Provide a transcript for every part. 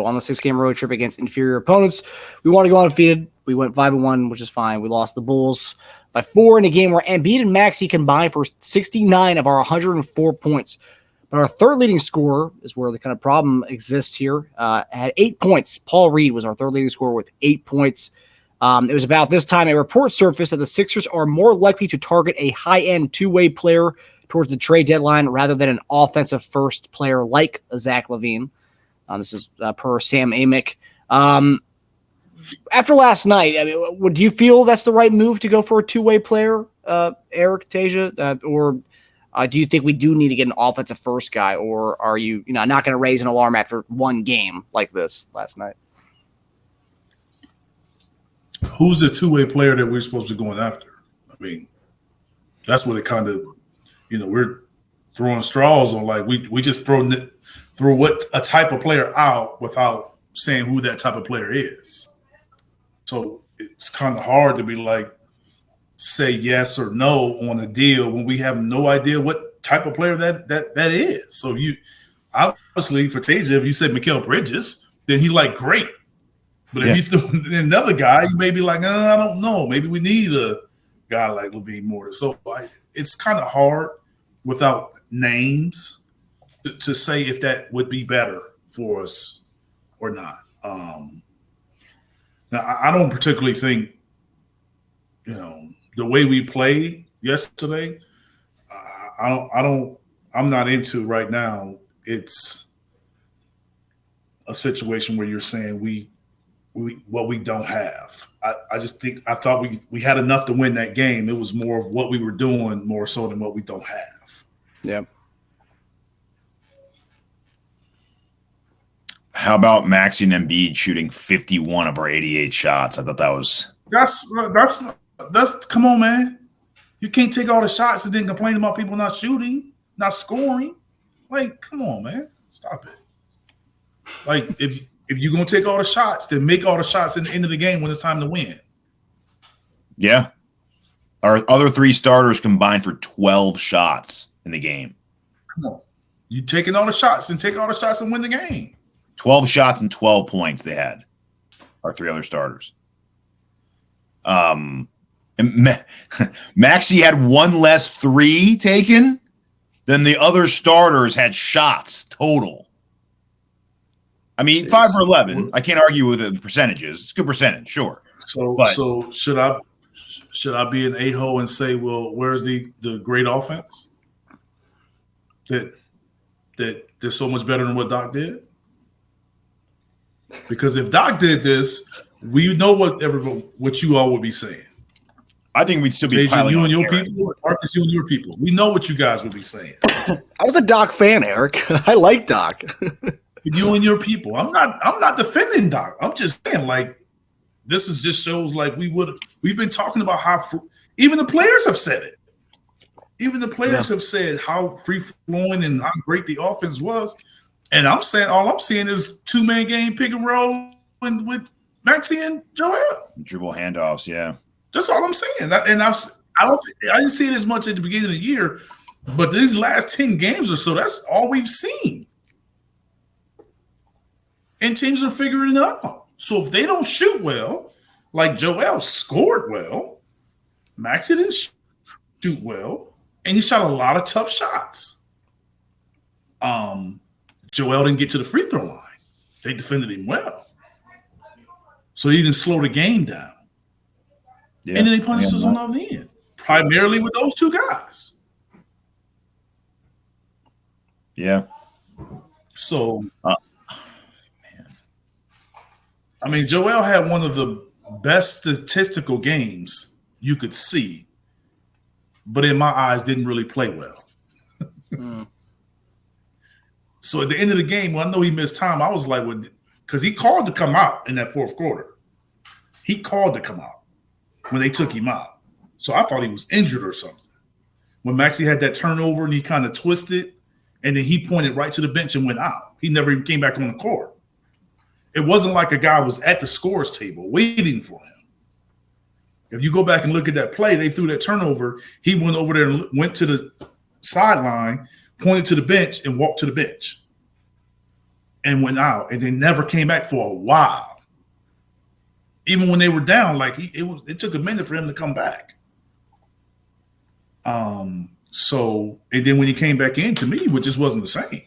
So on the 6-game road trip against inferior opponents, we want to go undefeated. We went 5-1, which is fine. We lost the Bulls by 4 in a game where Embiid and Maxey combined for 69 of our 104 points. But our third leading scorer is where the kind of problem exists here. Had 8 points. Paul Reed was our third leading scorer with 8 points. It was about this time a report surfaced that the Sixers are more likely to target a high-end two-way player towards the trade deadline rather than an offensive-first player like Zach LaVine. This is per Sam Amick. After last night, I mean, do you feel that's the right move to go for a two-way player, Eric, Teja? Or do you think we do need to get an offensive-first guy? Or are you not going to raise an alarm after one game like this last night? Who's the two-way player that we're supposed to be going after? I mean, that's what it kind of, we're throwing straws on. Like we just throw what a type of player out without saying who that type of player is. So it's kind of hard to be like, say yes or no on a deal when we have no idea what type of player that is. So if you, obviously for Teja, if you said Mikal Bridges, then he like great. But if you throw in another guy, you may be like, I don't know. Maybe we need a guy like LaVine more. So it's kind of hard without names to say if that would be better for us or not. Now, I don't particularly think, the way we played yesterday, I'm not into right now. It's a situation where you're saying what we don't have. I thought we had enough to win that game. It was more of what we were doing more so than what we don't have. Yeah. How about Maxey and Embiid shooting 51 of our 88 shots? I thought that was that's come on, man. You can't take all the shots and then complain about people not shooting, not scoring. Like, come on, man. Stop it. Like, if you're going to take all the shots, then make all the shots in the end of the game when it's time to win. Yeah. Our other 3 starters combined for 12 shots in the game. Come on. You taking all the shots and take all the shots and win the game. 12 shots and 12 points they had. Our 3 other starters. And Maxey had 1 less 3 taken than the other starters had shots total. I mean, 5 for 11. I can't argue with the percentages. It's a good percentage, sure. So should I be an a-hole and say, well, where's the great offense that's so much better than what Doc did? Because if Doc did this, we know what you all would be saying. I think we'd still be Teja, you and your people, Marcus, you and your people. We know what you guys would be saying. I was a Doc fan, Eric. I like Doc. You and your people. I'm not defending Doc. I'm just saying, like, this is just shows like we've been talking about how even the players have said it. Even the players have said how free flowing and how great the offense was. And I'm saying all I'm seeing is 2-man game pick and roll with Maxey and Joel. Dribble handoffs, yeah. That's all I'm saying. I didn't see it as much at the beginning of the year, but these last 10 games or so, that's all we've seen. And teams are figuring it out. So if they don't shoot well, like Joel scored well, Maxey didn't shoot well, and he shot a lot of tough shots. Joel didn't get to the free throw line. They defended him well. So he didn't slow the game down. Yeah. And then they punished us on the other end, primarily with those 2 guys. Yeah. So, I mean, Joel had one of the best statistical games you could see, but in my eyes, didn't really play well. So at the end of the game, when I know he missed time, I was like, because he called to come out in that 4th quarter. He called to come out when they took him out. So I thought he was injured or something. When Maxey had that turnover and he kind of twisted, and then he pointed right to the bench and went out. He never even came back on the court. It wasn't like a guy was at the scorer's table waiting for him. If you go back and look at that play, they threw that turnover. He went over there and went to the sideline, pointed to the bench, and walked to the bench. and went out, and they never came back for a while. Even when they were down, like it took a minute for him to come back. So, and then when he came back in, to me, it just wasn't the same.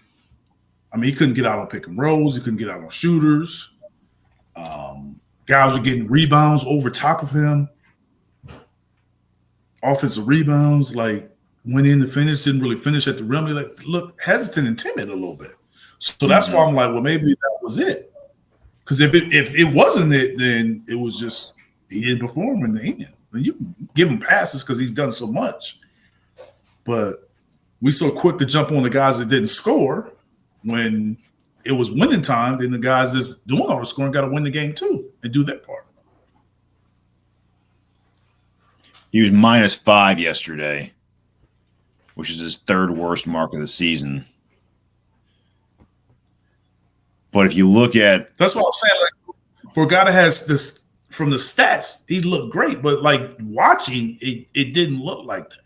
I mean, he couldn't get out on pick and rolls. He couldn't get out on shooters. Guys were getting rebounds over top of him. Offensive rebounds, like went in to finish, didn't really finish at the rim. He like looked hesitant and timid a little bit. So that's why I'm like, well, maybe that was it. Because if it wasn't it, then it was just he didn't perform in the end. And you can give him passes because he's done so much. But we so quick to jump on the guys that didn't score when it was winning time. Then the guys that's doing all the scoring got to win the game too and do that part. He was -5 yesterday, which is his third worst mark of the season. But if you look at – that's what I'm saying. Like, for a guy that has this – from the stats, he looked great. But, like, watching, it didn't look like that.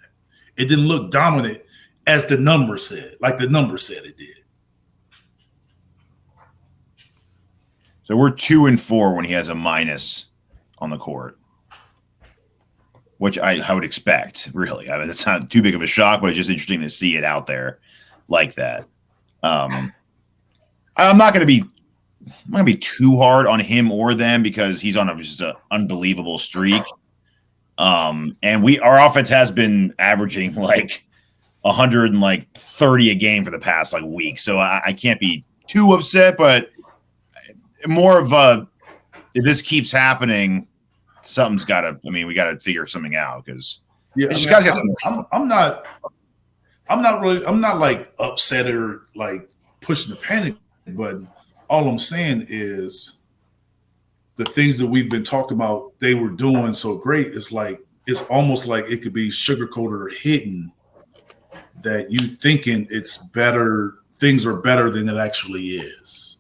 It didn't look dominant as the number said, like the number said it did. So we're 2-4 when he has a minus on the court, which I would expect, really. I mean, it's not too big of a shock, but it's just interesting to see it out there like that. I'm not going to be too hard on him or them because he's on just an unbelievable streak. And our offense has been averaging like 130 a game for the past like week. So I can't be too upset, but more of if this keeps happening, something's got to. I mean, we got to figure something out because I'm not like upset or like pushing the panic, but all I'm saying is the things that we've been talking about they were doing so great. It's almost like it could be sugarcoated or hidden that you thinking it's better. Things are better than it actually is.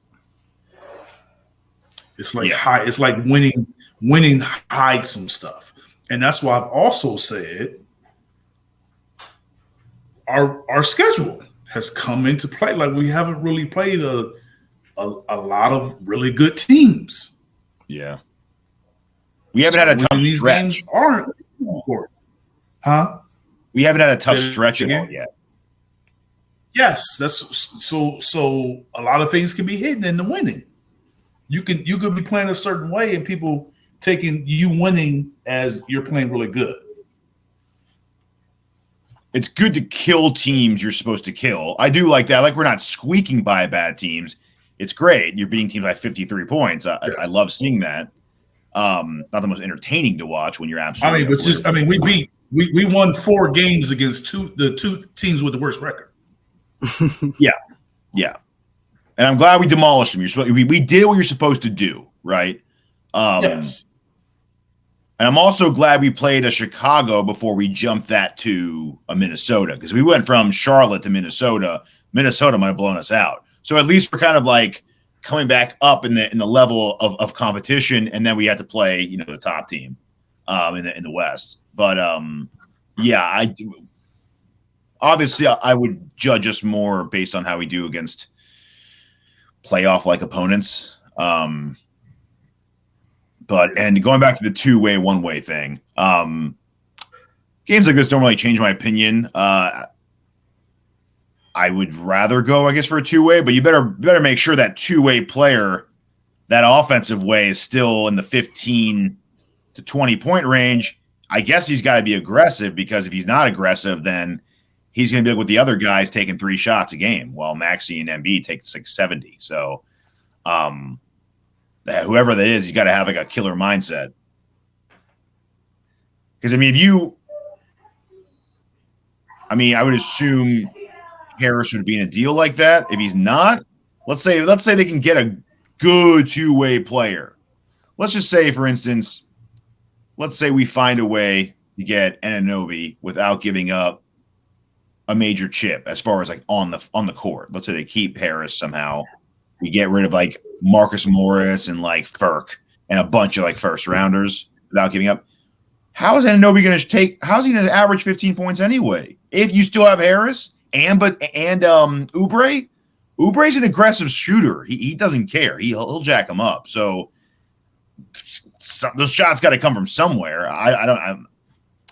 It's like it's like winning hides some stuff. And that's why I've also said our schedule has come into play. Like we haven't really played a lot of really good teams. Yeah. We haven't had a tough these stretch. Games aren't important. Huh? We haven't had a tough stretch again yet. Yes, that's so a lot of things can be hidden in the winning. You could be playing a certain way and people taking you winning as you're playing really good. It's good to kill teams you're supposed to kill. I do like that. Like we're not squeaking by bad teams. It's great. You're beating teams by 53 points. I love seeing that. Not the most entertaining to watch when you're absolutely. We won 4 games against the two teams with the worst record. Yeah. And I'm glad we demolished them. We did what you're supposed to do, right? Yes. And I'm also glad we played a Chicago before we jumped that to a Minnesota because we went from Charlotte to Minnesota. Minnesota might have blown us out. So at least we're kind of like coming back up in the level of competition, and then we had to play, the top team in the West. But obviously I would judge us more based on how we do against playoff-like opponents. And going back to the two-way, one-way thing, games like this don't really change my opinion. I would rather go, I guess, for a two-way, but you better make sure that two-way player, that offensive way, is still in the 15 to 20-point range. I guess he's got to be aggressive because if he's not aggressive, then he's going to be like with the other guys taking 3 shots a game while Maxey and Embiid take 670. So whoever that is, you got to have like a killer mindset. Because, I would assume Harris would be in a deal like that. If he's not, let's say they can get a good two-way player. Let's just say, for instance, let's say we find a way to get Anunoby without giving up a major chip as far as like on the court. Let's say they keep Harris somehow. We get rid of like Marcus Morris and like Furk and a bunch of like first rounders without giving up. How is Anunoby going to how's he going to average 15 points anyway? If you still have Harris and Oubre, Oubre's an aggressive shooter. He doesn't care. He'll jack him up. So those shots got to come from somewhere. I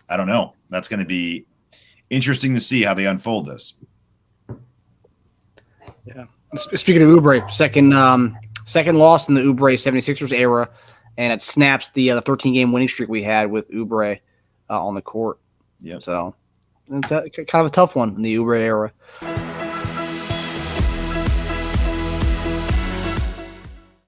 don't know. That's going to be interesting to see how they unfold this. Yeah. Speaking of Oubre, second loss in the Oubre 76ers era, and it snaps the 13-game winning streak we had with Oubre on the court. Yeah. So kind of a tough one in the Oubre era.